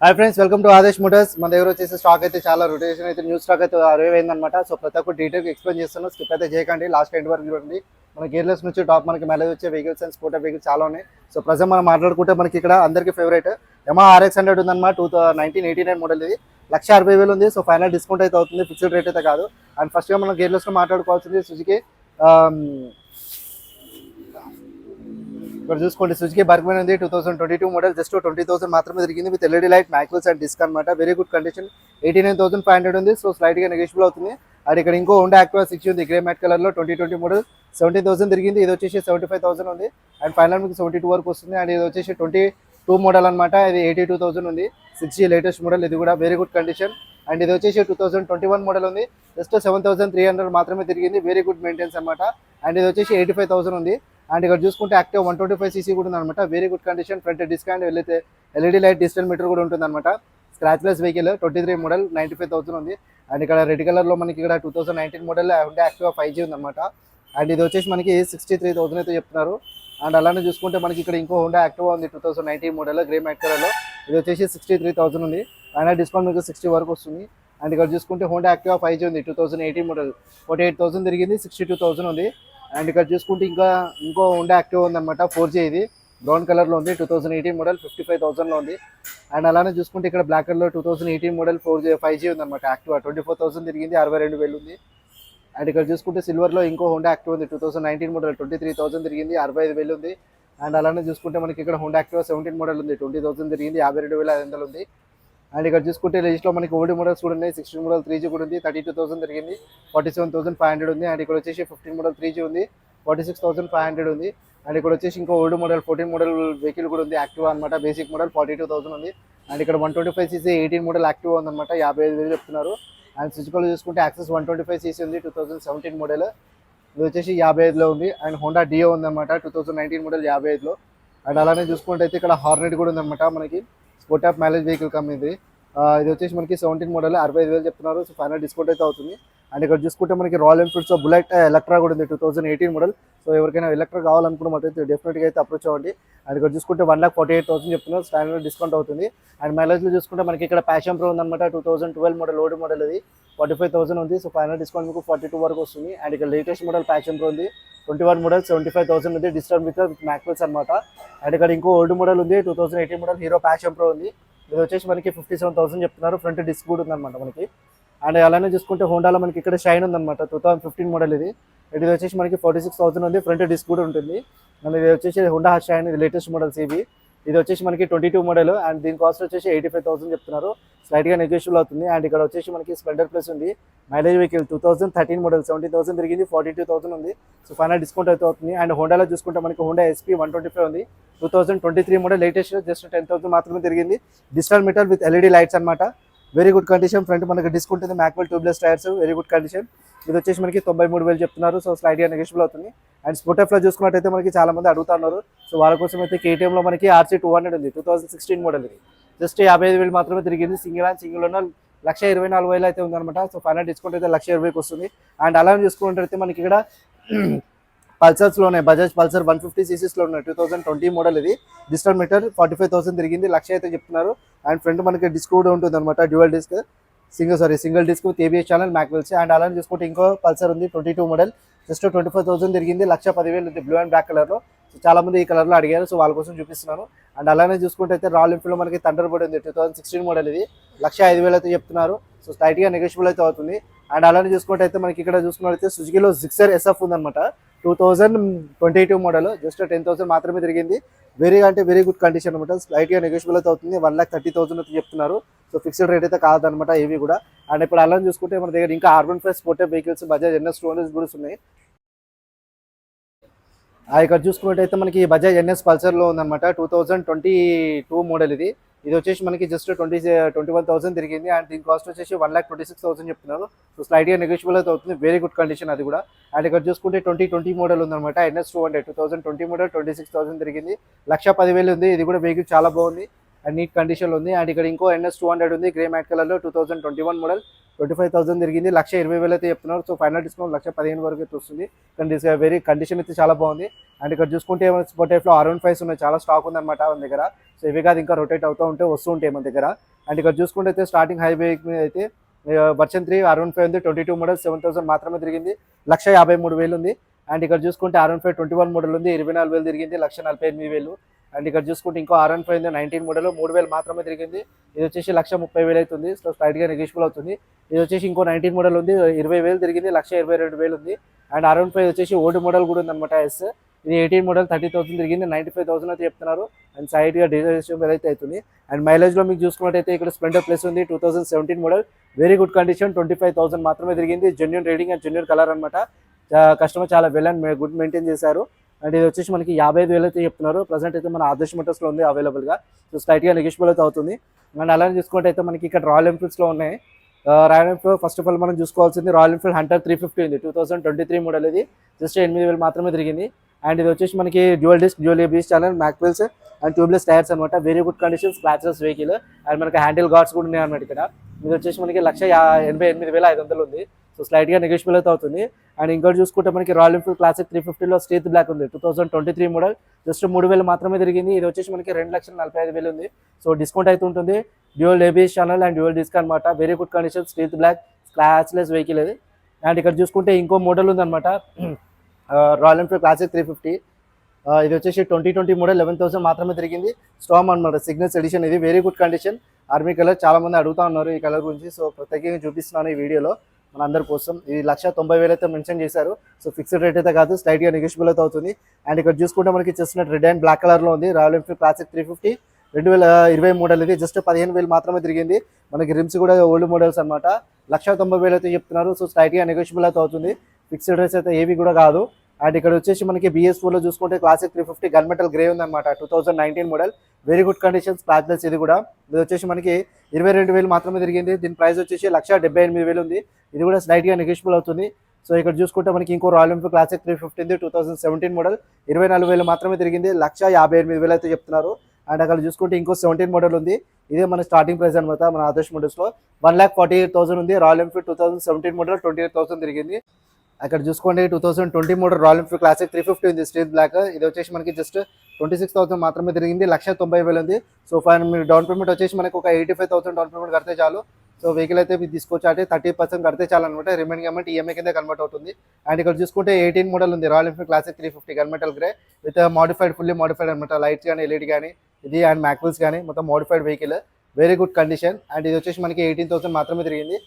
Hi friends, welcome to Adesh Motors. మన దగ్గర వచ్చేసి స్టాక్ అయితే చాలా రొటేషన్ అయితే న్యూ స్టాక్ అయితే అరైవ్ అయిందనమాట. సో ప్రతి ఒక్క డీటెయిల్ ఎక్స్ప్లెయిన్ చేస్తాను, స్కిప్ అయితే చేయకండి, లాస్ట్ ఎండ్ వరకు చూడండి. మన గేర్లెస్ నుంచి టాప్ మనకి మైలేజ్ వచ్చే వెహికల్స్ అండ్ స్పోర్టర్ వెహికల్స్ చాలా ఉన్నాయి. సో ప్రజెంట్ మనం మాట్లాడుకుంటే మనకి ఇక్కడ అందరికీ ఫేవరెట్ యమహా RX 100 ఉందన్నమాట. 1989 మోడల్ ఇది 1,60,000 ఉంది. సో ఫైనల్ డిస్కౌంట్ అయితే అవుతుంది, ఫిక్స్డ్ రేట్ అయితే కాదు. అండ్ ఫస్ట్గా మనం గేర్లెస్లో మాట్లాడుకోవాల్సింది సుజుకి. ఇక్కడ చూసుకోండి, సుజుకి బర్గ్మన్ ఉంది. 2022 మోడల్, జస్ట్ 20,000 మాత్రమే తిరిగింది. With LED light, mag wheels and disc అనమాట. Very good condition. 89,500 ఉంది. సో స్లైట్గా నెగోషియబుల్ అవుతుంది. అండ్ ఇక్కడ ఇంకో హోండా యాక్టివా 6 ఉంది, గ్రే మ్యాట్ కలర్లో. 2020 మోడల్, 17,000 తిరిగింది. ఇది వచ్చేసి 75,000 ఉంది. అండ్ ఫైనల్ మీకు 72 వరకు వస్తుంది. అండ్ ఇది వచ్చేసి 22 మోడల్ అనమాట. ఇది 82,000 ఉంది. 6G లేటెస్ట్ మోడల్, ఇది కూడా వెరీ గుడ్ కండిషన్. అండ్ ఇది వచ్చేసి 2021 మోడల్ ఉంది. జస్ట్ 7,300 మాత్రమే తిరిగింది. వెరీ గుడ్ మెయింటెన్స్ అనమాట. అండ్ ఇది వచ్చేసి 85,000 ఉంది. అండ్ ఇక్కడ చూసుకుంటే యాక్టివ్ 125cc కూడా ఉంది అనమాట. Very good condition. Front disc and LED light, digital meter కూడా ఉంటుంది అనమాట. స్క్రాచ్లెస్ వెహికల్, 23 మోడల్, 95,000 ఉంది. అండ్ ఇక్కడ రెడ్ కలర్లో మనకి ఇక్కడ 2019 మోడల్ ఉండే యాక్టివ్ 5G ఉందన్నమాట. అండ్ ఇది వచ్చేసి మనకి 63,000 అయితే చెప్తున్నారు. అండ్ అలానే చూసుకుంటే మనకి ఇక్కడ ఇంకో హోండా యాక్టివా ఉంది, 2019 మోడల్, గ్రే మ్యాట్ కలర్లో. ఇది వచ్చేసి 63,000 ఉంది. అండ్ డిస్కౌంట్ మీకు 60 వరకు వస్తుంది. అండ్ ఇక్కడ చూసుకుంటే హోండా యాక్టివా 5G ఉంది, 2018 మోడల్, 48,000 తిరిగింది, 62,000 ఉంది. అండ్ ఇక్కడ చూసుకుంటే ఇంకో హోండా యాక్టివ్ ఉందన్నమాట, 4G. ఇది బ్రౌన్ కలర్లో ఉంది, 2018 మోడల్, 55,000లో ఉంది. అండ్ అలానే చూసుకుంటే ఇక్కడ బ్లాక్ కలర్లో 2018 మోడల్ 5G ఉందన్నమాట. యాక్టివా 24,000 తిరిగింది, 62,000 ఉంది. అండ్ ఇక్కడ చూసుకుంటే సిల్వర్లో ఇంకో హోండా యాక్టివ్ ఉంది, 2019 మోడల్, 23,000 తిరిగింది, 65,000 ఉంది. అండ్ అలానే చూసుకుంటే మనకి ఇక్కడ హోండా యాక్టివా 17 మోడల్ ఉంది, 20,000 తిరిగింది, 52,500 ఉంది. అండ్ ఇక్కడ చూసుకుంటే లిస్ట్లో మనకి ఓల్డ్ మోడల్స్ కూడా ఉన్నాయి. 16 మోడల్ 3G కూడా ఉంది, 32,000 తిరిగింది, 47,500 ఉంది. అండ్ ఇక్కడ వచ్చేసి 15 మోడల్ 3G ఉంది, 46,500 ఉంది. అండ్ ఇక్కడ వచ్చేసి ఇంకో ఓల్డ్ మోడల్ 14 మోడల్ వెహికల్ కూడా ఉంది, యాక్టివా అనమాట, బేసిక్ మోడల్, 42,000 ఉంది. అండ్ ఇక్కడ 125cc 18 మోడల్ యాక్టివా ఉందన్నమాట, 55,000 చెప్తున్నారు. అండ్ సుజుకీలో చూసుకుంటే యాక్సెస్ 125cc ఉంది, 2017 మోడల్, ఇది వచ్చేసి 55లో ఉంది. అండ్ హోండా డియో ఉందన్నమాట, 2019 మోడల్, 55లో. అండ్ అలానే చూసుకుంటే అయితే ఇక్కడ హార్నెట్ కూడా ఉందన్నమాట, మనకి స్పోర్ట్ ఆఫ్ మైలేజ్ వెహికల్ ఇది వచ్చేసి మనకి 17 మోడల్, 65,000 చెప్తున్నారు. సో ఫైనల్ డిస్కౌంట్ అయితే అవుతుంది. అండ్ ఇక్కడ చూసుకుంటే మనకి రాయల్ ఎన్ఫీల్డ్స్ బుల్లెట్ ఎలక్ట్రా కూడా ఉంది, 2018 మోడల్. సో ఎవరికైనా ఎలక్ట్రా కావాలనుకున్నట్టు డెఫినెట్గా అయితే అప్రోచ్ అవ్వండి. అండ్ ఇక్కడ చూసుకుంటే 1,48,000 చెప్తున్నారు, స్టాండర్డ్ డిస్కౌంట్ అవుతుంది. అండ్ మైలేజ్లో చూసుకుంటే మనకి ఇక్కడ ప్యాషన్ ప్రో ఉందన్నమాట, 2012 మోడల్, ఓల్డ్ మోడల్, ఇది 45,000 ఉంది. సో ఫైనల్ డిస్కౌంట్ మీకు 42 వరకు వస్తుంది. అండ్ ఇక్కడ లేటెస్ట్ మోడల్ ప్యాషన్ ప్రో ఉంది, 21 మోడల్, 75,000 ఉంది, డిజిటల్ మీటర్ విత్ మ్యాక్వెల్స్ అనమాట. అండ్ ఇక్కడ ఇంకో ఓల్డ్ మోడల్ ఉంది, 2018 మోడల్, హీరో ప్యాషన్ ప్రో ఉంది. ఇది వచ్చేసి మనకి 57,000 చెప్తున్నారు, ఫ్రంట్ డిస్క్ కూడా ఉందన్నమాట మనకి. అండ్ అలానే చూసుకుంటే హోండాలో మనకి ఇక్కడ షైన్ ఉందన్నమాట, 2015 మోడల్, ఇది వచ్చేసి మనకి 46,000 ఉంది, ఫ్రంట్ డిస్క్ కూడా ఉంటుంది. అండ్ ఇది వచ్చేసి హోండా షైన్, ఇది లేటెస్ట్ మోడల్ CB. ఇది వచ్చేసి మనకి 22 మోడల్. అండ్ దీని కాస్ట్ వచ్చేసి 85,000 చెప్తున్నారు, స్లైట్గా నెగోషియబుల్ అవుతుంది. అండ్ ఇక్కడ వచ్చేసి మనకి స్ప్లెండర్ ప్లస్ ఉంది, మైలేజ్ వెహికల్, 2013 మోడల్, 70,000 తిరిగింది, 42,000 ఉంది. సో ఫైనల్ డిస్కౌంట్ అయితే అవుతుంది. అండ్ హోండాలో చూసుకుంటే మనకి హోండా SP 125 ఉంది, 2023 మోడల్, లేటెస్ట్, జస్ట్ 10,000 మాత్రమే తిరిగింది, digital meter with LED lights అనమాట. Very good condition. ఫ్రంట్ మనకి డిస్క్ ఉంటుంది, mag wheel tubeless tyres, very good condition. ఇది వచ్చేసి మనకి 93,000 చెప్తున్నారు. సో స్లైడ్గా నెగోషియబుల్ అవుతుంది. అండ్ స్పోర్టఫ్లో చూసుకున్నట్టయితే మనకి చాలా మంది అడుగుతున్నారు. సో వాళ్ళ కోసం అయితే KTMలో మనకి RC 200 ఉంది, 2016 మోడల్, ఇది జస్ట్ 55,000 మాత్రమే తిరిగింది. సింగిల్ ఉన్న 1,24,000 అయితే ఉందన్నమాట. సో ఫైనల్ డిస్కౌంట్ అయితే 1,20,000 వస్తుంది. అండ్ అలా చూసుకున్నట్టయితే మనకి ఇక్కడ పల్సర్స్లో ఉన్నాయి, బజాజ్ పల్సర్ 150cc ఉన్నాయి, 2020 మోడల్, ఇది డిజిటల్ మీటర్, 45,000 తిరిగింది, 1,00,000 అయితే చెప్తున్నారు. అండ్ ఫ్రంట్ మనకి డిస్క్ కూడా ఉంటుంది అనమాట, dual disc, single disc with ABS channel, mag wheels. And అలానే చూసుకుంటే ఇంకో పల్సర్ ఉంది, 22 మోడల్, జస్ట్ 24,000 తిరిగింది, 1,10,000 ఉంది, బ్లూ అండ్ బ్లాక్ కలర్లో. సో చాలా మంది ఈ కలర్లో అడిగారు, సో వాళ్ళ కోసం చూపిస్తున్నాను. అండ్ అలానే చూసుకుంటే అయితే రాయల్ ఎన్ఫీల్డ్లో మనకి థండర్ బర్డ్ ఉంది, 2016 మోడల్, ఇది 1,05,000 అయితే చెప్తున్నారు. సో స్లైట్గా నెగోషియబుల్ అయితే అవుతుంది. అండ్ అలానే చూసుకుంటే అయితే మనకి ఇక్కడ చూసుకున్నట్లయితే సుజుకీలో జిక్సర్ SF ఉందన్నమాట, 2022 మోడల్, జస్ట్ 10,000 మాత్రమే తిరిగింది, వెరీ గుడ్ కండిషన్ అనమాట. స్లైట్గా నెగోషియబుల్ అయితే అవుతుంది, 1,30,000 అయితే చెప్తున్నారు. సో ఫిక్స్డ్ రేట్ అయితే కాదనమాట ఏవి కూడా. అండ్ ఇప్పుడు అలా చూసుకుంటే మన దగ్గర ఇంకా R15 sportive vehicles, Bajaj NS 200 కూడా ఉన్నాయి. ఇక్కడ చూసుకున్నట్టయితే మనకి బజాజ్ NS పల్సర్లో ఉందన్నమాట, 2022 మోడల్, ఇది వచ్చేసి మనకి జస్ట్ 21,000 తిరిగింది. అండ్ దీని కాస్ట్ వచ్చేసి 1,26,000 చెప్తున్నారు. సో స్లైట్గా నెగోషియబుల్ అయితే అవుతుంది, వెరీ గుడ్ కండిషన్ అది కూడా. అండ్ ఇక్కడ చూసుకుంటే 2020 మోడల్ ఉందన్నమాట, NS 200, 2020 మోడల్, 26,000 తిరిగింది, 1,10,000 ఉంది. ఇది కూడా వెహికల్ చాలా బాగుంది. అండ్ నీట్ కండిషన్లో ఉంది. అండ్ ఇక్కడ ఇంకో NS 200 ఉంది గ్రే మ్యాట్ కలర్లో 2021 మోడల్ 25,000 తిరిగింది. 1,20,000 అయితే చెప్తున్నారు. సో ఫైనల్ డిస్కౌంట్ 1,15,000 వరకు అయితే వస్తుంది. కానీ వెరీ కండిషన్ అయితే చాలా బాగుంది. అండ్ ఇక్కడ చూసుకుంటే స్పోర్ట్ టైప్లో R15 ఉన్నాయి, చాలా స్టాక్ ఉందన్నమాట మన దగ్గర. సో ఇవి కాదు ఇంకా రొటేట్ అవుతూ వస్తూ ఉంటాయి మన దగ్గర. అండ్ ఇక్కడ చూసుకుంటే అయితే స్టార్టింగ్ హై బైక్ మీద అయితే వర్షన్ 3 R15 ఉంది 22 మోడల్ 7,000 మాత్రమే తిరిగింది. 1,53,000 ఉంది. అండ్ ఇక్కడ చూసుకుంటే R15 21 మోడల్ ఉంది 24,000 తిరిగింది. 1,48,000. అండ్ ఇక్కడ చూసుకుంటే ఇంకో R15 ఉంది 19 మోడల్ 3,000 మాత్రమే తిరిగింది. ఇది వచ్చేసి 1,30,000 అవుతుంది. సో స్ట్రైట్గా నెగిషియబుల్ అవుతుంది. ఇది వచ్చేసి ఇంకో 19 మోడల్ ఉంది 20,000 తిరిగింది. 1,22,000 ఉంది. అండ్ R15 వచ్చేసి ఓల్డ్ మోడల్ కూడా ఉందన్నమాట. ఇది 18 మోడల్ 30,000 తిరిగింది. 95,000 అయితే చెప్తున్నారు. అండ్ సైడ్గా డీజిల్ అయితే అవుతుంది. అండ్ మైలేజ్లో మీకు చూసుకున్నట్టయితే ఇక్కడ స్ప్లెండర్ ప్లస్ ఉంది 2017 మోడల్ వెరీ గుడ్ కండిషన్ 25,000 మాత్రమే తిరిగింది. Genuine rating and genuine colour అనమాట. కస్టమర్ చాలా వెల్ అండ్ గుడ్ మెయింటైన్ చేశారు. అండ్ ఇది వచ్చేసి మనకి 55,000 అయితే చెప్తున్నారు. ప్రజెంట్ అయితే మన ఆదర్శ్ మోటార్స్లో ఉంది అవైలబుల్గా. సో స్లైట్గా నెగిషియబుల్ అయితే అవుతుంది. అండ్ అలానే చూసుకుంటే అయితే మనకి ఇక్కడ రాయల్ ఎన్ఫీల్డ్స్లో ఉన్నాయి. Royal Enfield first of all మనం చూసుకోవాల్సింది రాయల్ ఎన్ఫీల్డ్ హంటర్ 350 ఉంది 2023 మోడల్. ఇది జస్ట్ 8,000 మాత్రమే తిరిగింది. అండ్ ఇది వచ్చేసి మనకి dual disc dual ABS channel mag wheels and tubeless tyres అనమాట. Very good condition scratches vehicle. And మనకి హ్యాండిల్ గార్డ్స్ కూడా ఉన్నాయి అనమాట ఇక్కడ. ఇది వచ్చేసి మనకి 1,88,500 ఉంది. సో స్లైట్గా నెగిషియబుల్ అయితే అవుతుంది. అండ్ ఇంకోటి చూసుకుంటే మనకి రాయల్ ఎన్ఫీల్డ్ క్లాసిక్ 350లో స్టీత్ బ్లాక్ ఉంది 2023 మోడల్ జస్ట్ 3,000 మాత్రమే తిరిగింది. ఇది వచ్చేసి మనకి 2,45,000 ఉంది. సో డిస్కౌంట్ అయితే ఉంటుంది. Dual ABS channel and dual disc అనమాట. Very good condition stealth black scratchless vehicle ఇది. అండ్ ఇక్కడ చూసుకుంటే ఇంకో మోడల్ ఉందన్నమాట రాయల్ ఎన్ఫీల్డ్ క్లాసిక్ 350. ఇది వచ్చేసి 2020 మోడల్ 11,000 మాత్రమే తిరిగింది. స్టామ్ అనమాట సిగ్నల్స్ ఎడిషన్. ఇది very good condition army colour. చాలా మంది అడుగుతా ఉన్నారు ఈ కలర్ గురించి. సో ప్రత్యేకంగా చూపిస్తున్నాను ఈ వీడియోలో మన అందరి కోసం. ఇది 1,90,000 అయితే మెన్షన్ చేశారు. సో ఫిక్స్డ్ రేట్ అయితే కాదు, స్లైట్గా నెగిషియబుల్ అయితే అవుతుంది. అండ్ ఇక్కడ చూసుకుంటే మనకి చేస్తున్నట్టు రెడ్ అండ్ బ్లాక్ కలర్లో ఉంది రాయల్ ఎన్ఫీల్డ్ క్లాసిక్ 350 2020 మోడల్. ఇది జస్ట్ 15,000 మాత్రమే తిరిగింది. మనకి రిమ్స్ కూడా ఓల్డ్ మోడల్స్ అనమాట. 1,90,000 అయితే చెప్తున్నారు. సో స్లైట్గా నెగిషియబుల్ అయితే అవుతుంది. ఫిక్స్డ్ రేట్స్ అయితే ఏవి కూడా కాదు. అండ్ ఇక్కడ వచ్చేసి మనకి BS4లో చూసుకుంటే క్లాసిక్ 350 గన్ మెటల్ గ్రే ఉందన్నమాట 2019 model very good condition scratchless. ఇది కూడా ఇది వచ్చేసి మనకి 22,000 మాత్రమే తిరిగింది. దీని ప్రైస్ వచ్చేసి 1,78,000 ఉంది. ఇది కూడా స్లైట్గా నెగిషియబుల్ అవుతుంది. సో ఇక్కడ చూసుకుంటే మనకి ఇంకో రాయల్ ఎన్ఫీల్డ్ క్లాసిక్ 350 ఉంది 2017 మోడల్ 24,000 మాత్రమే తిరిగింది. 1,58,000 అయితే చెప్తున్నారు. అండ్ అక్కడ చూసుకుంటే ఇంకో 17 మోడల్ ఉంది. ఇదే మన స్టార్టింగ్ ప్రైస్ అనమాట మన ఆదర్శ్ మోటార్స్లో 1,48,000 ఉంది. రాయల్ ఎన్ఫీల్డ్ 2017 మోడల్ 28,000 తిరిగింది. అక్కడ చూసుకోండి 2020 మోడల్ రాయల్ ఎన్ఫీల్డ్ క్లాసిక్ 350 ఉంది స్ట్రీట్ బ్లాక్. ఇది వచ్చేసి మనకి జస్ట్ 26,000 మాత్రమే తిరిగింది. 1,90,000 ఉంది. సో మీరు డౌన్ పేమెంట్ వచ్చేసి మనకి ఒక 85,000 డౌన్ పేమెంట్ కడితే చాలు. సో వెహికల్ అయితే మీరు తీసుకొచ్చాటే 30% కడితే చాలు అనమాట. రిమైనింగ్ అమౌంట్ ఈఎంఐ కింద కన్వర్ట్ అవుతుంది. అండ్ ఇక్కడ చూసుకుంటే 18 మోడల్ ఉంది royal Enfield Classic 350 gun metal grey with modified fully modified అనమాట. లైట్స్ కానీ LED కానీ ఇది అండ్ మ్యాక్వెల్స్ కానీ మొత్తం modified vehicle very good condition. And ఇది వచ్చేసి మనకి 18,000 మాత్రమే తిరిగింది.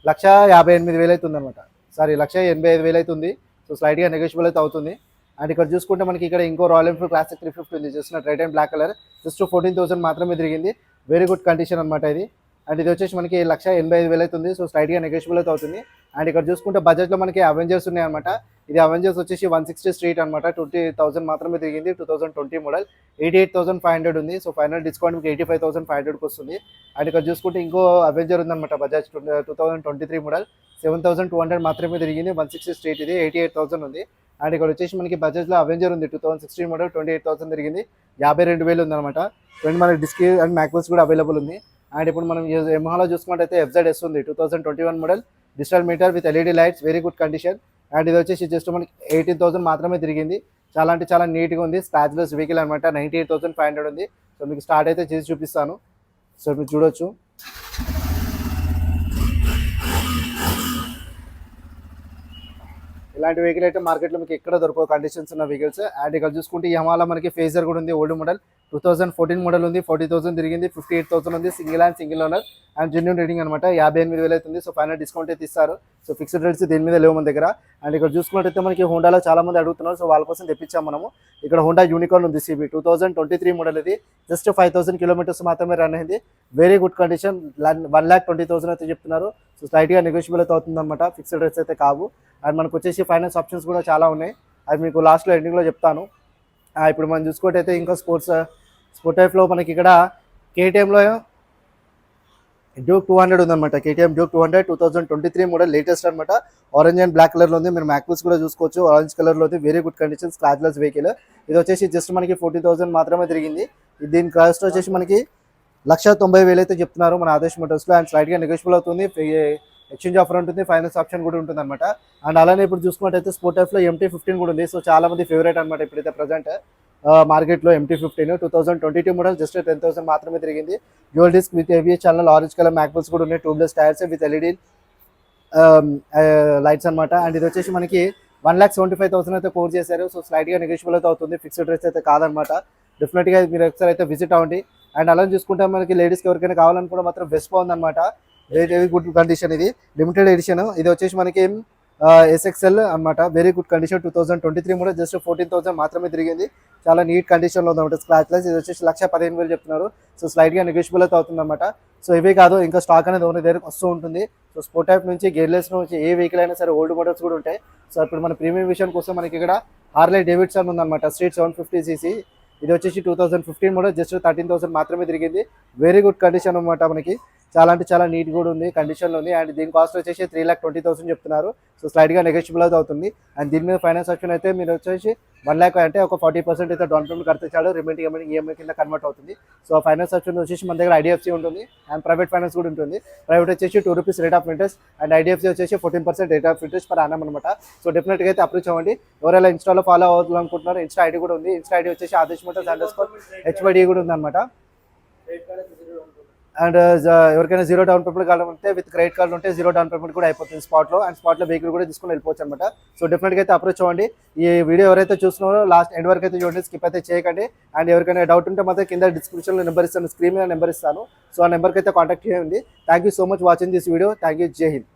1,58,000 అయితే ఉందన్నమాట. సారీ 1,85,000 అయితే ఉంది. సో స్లైట్గా నెగోషియబుల్ అయితే అవుతుంది. అండ్ ఇక్కడ చూసుకుంటే మనకి ఇక్కడ ఇంకో రాయల్ ఎన్ఫీల్డ్ క్లాసిక్ 350 ఉంది just red and black colour just 14,000 మాత్రమే తిరిగింది. వెరీ గుడ్ కండిషన్ అనమాట ఇది. అండ్ ఇది వచ్చేసి మనకి 1,85,000 అయితే ఉంది. సో స్లైట్గా నెగోషియబుల్ అయితే అవుతుంది. అండ్ ఇక్కడ చూసుకుంటే బడ్జెట్లో మనకి అవెంజర్స్ ఉన్నాయన్నమాట. ఇది అవెంజర్స్ వచ్చేసి 160 స్ట్రీట్ అనమాట 20,000 మాత్రమే తిరిగింది. 2020 మోడల్ 88,500 ఉంది. సో ఫైనల్ డిస్కౌంట్ మీకు 85,500కి వస్తుంది. అండ్ ఇక్కడ చూసుకుంటే ఇంకో అవెంజర్ ఉందన్నమాట బజాజ్ 2023 మోడల్ 7,200 మాత్రమే తిరిగింది. 160 స్ట్రీట్ ఇది 88,000 ఉంది. అండ్ ఇక్కడ వచ్చేసి మనకి బజాజ్లో అవెంజర్ ఉంది 2016 మోడల్ 28,000 తిరిగింది. 52,000 ఉందన్నమాట. మనకి డిస్క్ అండ్ మ్యాక్వెల్స్ కూడా అవైలబుల్ ఉంది. అండ్ ఇప్పుడు మనం యమహాలో చూసుకున్నట్టయితే FZS ఉంది 2021 model digital meter with LED lights very good condition. And ఇది వచ్చేసి జస్ట్ మనకి 18,000 మాత్రమే తిరిగింది. చాలా అంటే చాలా నీట్గా ఉంది. స్క్రాచ్లెస్ వెహికల్ అనమాట. 98,500 ఉంది. సో మీకు స్టార్ట్ అయితే చేసి చూపిస్తాను. సో మీరు చూడొచ్చు. ఇలాంటి వెహికల్ అయితే మార్కెట్లో మీకు ఎక్కడ దొరకవు కండిషన్స్ ఉన్న వెహికల్స్. అండ్ ఇక్కడ చూసుకుంటే యమహాలో మనకి ఫేజర్ కూడా ఉంది ఓల్డ్ మోడల్ 2014 మోడల్ ఉంది 40,000 తిరిగింది. 58,000 ఉంది. Single and single owner and genuine rating అనమాట. 58,000 అవుతుంది. సో ఫైనల్ డిస్కౌంట్ అయితే ఇస్తారు. సో ఫిక్స్డ్ రేట్స్ దీని మీద లేవు మన దగ్గర. అండ్ ఇక్కడ చూసుకున్నట్టయితే మనకి హోండాలో చాలా మంది అడుగుతున్నారు. సో వాళ్ళ కోసం తెప్పించాం మనము. ఇక్కడ హోండా యూనికార్న్ ఉంది CB 2023 మోడల్. ఇది జస్ట్ 5,000 కిలోమీటర్స్ మాత్రమే రన్ అయింది. వెరీ గుడ్ కండిషన్ 1,20,000 అయితే చెప్తున్నారు. సో స్లైట్గా నెగోషియబుల్ అయితే అవుతుంది అనమాట. ఫిక్స్డ్ రేట్స్ అయితే కావు. అండ్ మనకు వచ్చేసి ఫైనాన్స్ ఆప్షన్స్ కూడా చాలా ఉన్నాయి. అది మీకు లాస్ట్లో ఎండింగ్లో చెప్తాను. ఇప్పుడు మనం చూసుకుంటే ఇంకా స్పోర్ట్ టైప్లో మనకి ఇక్కడ KTMలో డ్యూక్ 200 ఉందన్నమాట. KTM డ్యూక్ 200 2023 మోడల్ లేటెస్ట్ అనమాట. ఆరెంజ్ అండ్ బ్లాక్ కలర్లో ఉంది. మీరు మ్యాక్వెల్స్ కూడా చూసుకోవచ్చు. ఆరెంజ్ కలర్లో ఉంది. Very good condition scratchless vehicle. ఇది వచ్చేసి జస్ట్ మనకి 40,000 మాత్రమే తిరిగింది. దీని కాస్ట్ వచ్చేసి మనకి 1,90,000 అయితే చెప్తున్నారు మన ఆదేశ్ మోటార్స్లో. అండ్ స్లైట్గా నెగోషియబుల్ అవుతుంది. ఎక్స్చేంజ్ ఆఫర్ ఉంటుంది, ఫైనాన్స్ ఆప్షన్ కూడా ఉంటుంది అనమాట. అండ్ అలానే ఇప్పుడు చూసుకున్నట్టయితే స్పోర్ట్ టైప్లో MT-15 కూడా ఉంది. సో చాలా మంది ఫేవరెట్ అనమాట ఇప్పుడైతే ప్రజెంట్ మార్కెట్లో MT-15 2022 మోడల్. జస్ట్ 10,000 మాత్రమే తిరిగింది. Dual disc with ABS channel, orange colour mag wheels కూడా ఉన్నాయి, tubeless tyres with LED lights అనమాట. అండ్ ఇది వచ్చేసి మనకి 1,75,000 అయితే కోర్ చేశారు. సో స్లైట్గా నెగోషియబుల్ అయితే అవుతుంది, ఫిక్స్డ్ రేట్స్ అయితే కాదనమాట. డెఫినెట్గా మీరు ఒకసారి అయితే విజిట్ అవ్వండి. అండ్ అలా చూసుకుంటే మనకి లేడీస్కి ఎవరికైనా కావాలనుకుంటే మాత్రం బెస్ట్ బాగుందన్నమాట. వెరీ గుడ్ కండిషన్, ఇది లిమిటెడ్ ఎడిషన్. ఇది వచ్చేసి మనకి SXL అనమాట. Very good condition, 2023 model. Just 14,000 మాత్రమే తిరిగింది. చాలా నీట్ కండిషన్లో ఉందన్నమాట, స్క్రాచ్ లెస్. ఇది వచ్చేసి 1,15,000 చెప్తున్నారు. సో స్లైట్గా నెగోషియబుల్ అయితే అవుతుంది అనమాట. సో ఇవే కాదు, ఇంకా స్టాక్ అనేది ఓనర్ దగ్గరకు వస్తూ ఉంటుంది. సో స్పోర్ట్ టైప్ నుంచి, గేర్లెస్ నుంచి ఏ వెహికల్ అయినా సరే ఓల్డ్ మోడల్స్ కూడా ఉంటాయి. సో ఇప్పుడు మన ప్రీమియం విషయం కోసం మనకి ఇక్కడ హార్లీ డేవిడ్సన్ ఉందన్నమాట, స్ట్రీట్ 750cc. ఇది వచ్చేసి 2015 మోడల్. జస్ట్ 13,000 మాత్రమే తిరిగింది. వెరీ గుడ్ కండిషన్ అనమాట. మనకి చాలా అంటే చాలా నీట్ కూడా ఉంది, కండిషన్లో ఉంది. అండ్ దీని కాస్ట్ వచ్చేసి 3,20,000 చెప్తున్నారు. సో స్లైడ్గా నెగోషియబుల్ అయితే అవుతుంది. అండ్ దీని మీద ఫైనాన్స్ ఆప్షన్ అయితే మీరు వచ్చేసి 1 lakh అంటే ఒక 40% అయితే డౌన్ పేమెంట్ కడితే చాలు, రిమైనింగ్ EMI కింద కన్వర్ట్ అవుతుంది. సో ఫైనాన్స్ ఆప్షన్ వచ్చేసి మన దగ్గర IDFC ఉంటుంది, అండ్ ప్రైవేట్ ఫైనాన్స్ కూడా ఉంటుంది. ప్రైవేట్ వచ్చేసి ₹2 rate of interest, and IDFC వచ్చేసి 14% rate of interest per annum అనమాట. సో డెఫినెట్గా అయితే అప్రోచ్ అవ్వండి. ఎవరైనా ఇన్స్టాలో ఫాలో అవ్వాలనుకుంటున్నారు, ఇన్స్టా ఐడి కూడా ఉంది. ఇన్స్టా ఐడి వచ్చేసి ఆదేశ్ మోటార్స్ _HYD కూడా ఉంది అనమాట. అండ్ ఎవరికైనా 0 డౌన్ పేమెంట్ కావాలంటే విత్ క్రెడిట్ కార్డు ఉంటే 0 డౌన్ పేమెంట్ కూడా అయిపోతుంది స్పాట్లో. అండ్ స్పాట్లో వెహికల్ కూడా తీసుకుని వెళ్ళిపోవచ్చు అనమాట. సో డెఫినెట్గా అయితే అప్రోచ్ అవ్వండి. ఈ వీడియో ఎవరైతే చూస్తున్నారో లాస్ట్ ఎండ్ వరకు అయితే చూడండి, స్కిప్ అయితే చేయకండి. అండ్ ఎవరికైనా డౌట్ ఉంటే మాత్రం కింద డిస్క్రిప్షన్లో నెంబర్ ఇస్తాను, స్క్రీన్ మీద నెంబర్ ఇస్తాను. సో ఆ నెంబర్కి అయితే కాంటాక్ట్ చేయండి. Thank you so much watching this video. Thank you. జై హింద్.